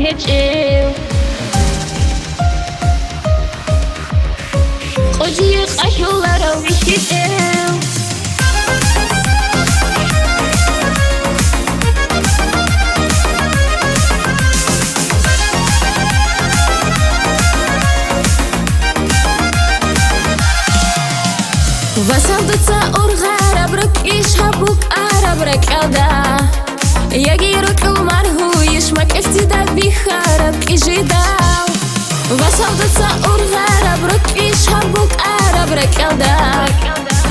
منهجه خودی قشوله رو بیشیده وسادتها أرغار بركيش هبوك أربرك أدا يجيرك المرهو يشمك افتداء بخرب إجداو وسادتها أرغار بركيش هبوك أربرك أدا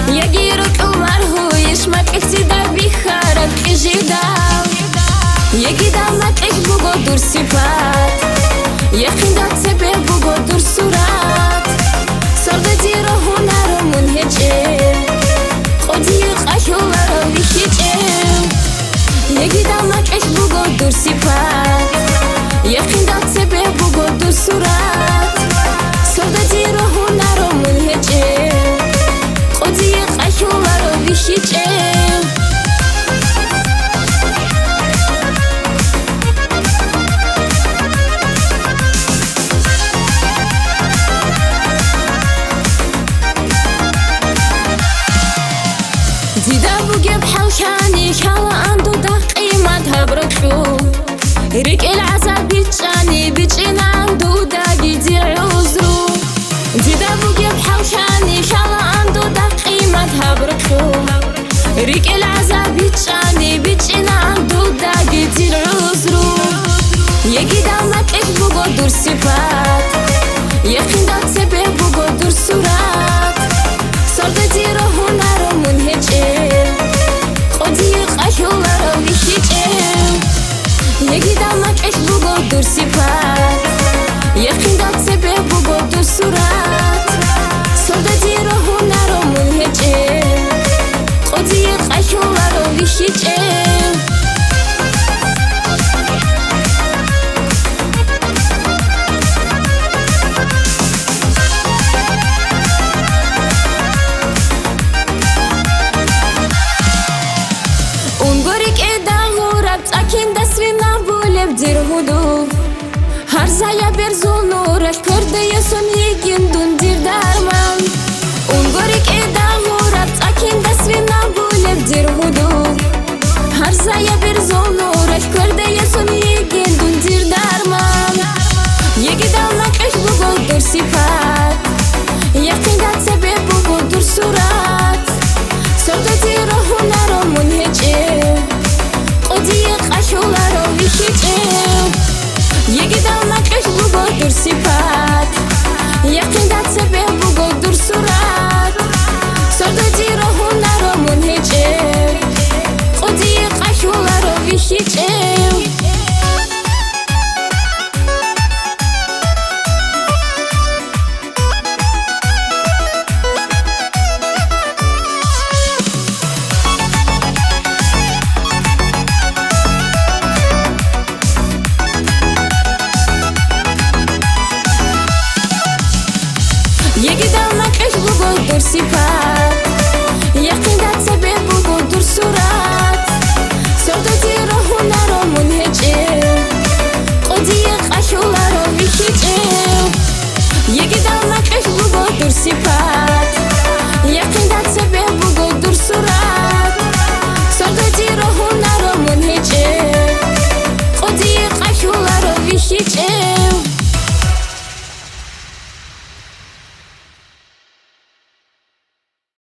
يجيرك المرهو يشمك افتداء بخرب إجداو يجدامك إيش بقدر صفات يخندك سبه بقدر صورات صردتي روحنا رو منهجه خودی قشوله رو بیشیده یگیدامک اش بگودر صفات یخیندات سبه بگودر صورت صردتي روحنا رو منهجه خودی قشوله رو بیشیده زيدا بوجب حوشاني شالا عنده قيمتها بركشو ريك العذاب بيتشاني بيتشينا عنده داقي دي عذرو زيدا بوجب حوشاني شالا عنده قيمتها بركشو ريك العذاب بيتشاني بيتشينا عنده داقي دي عذرو يجي دامك ايش بقدر صفات يخندك سبه بقدر صورات صردتي روحنا رو منهجه خودی قشوله رو بیشیده یگیدامک اش بگودر صفات یخیندات سبه بگودر صورت صردتي روحنا رو منهجه خودی قشوله رو بیشیده هر زایا برزول نورش کرده یسون یکین دون دیر درمان اون گوری که داغورت اکین دسوی نبولب دیر هدو هر زایا برزول نورش کرده یسون یکین دون دیر درمان یکی دامکش بگودر صفات یکین داد سبه بگودر صورت صردتي روحنا رو منهجه خودی قشوله رو بیشیده یگیدامک اش بگودر صفات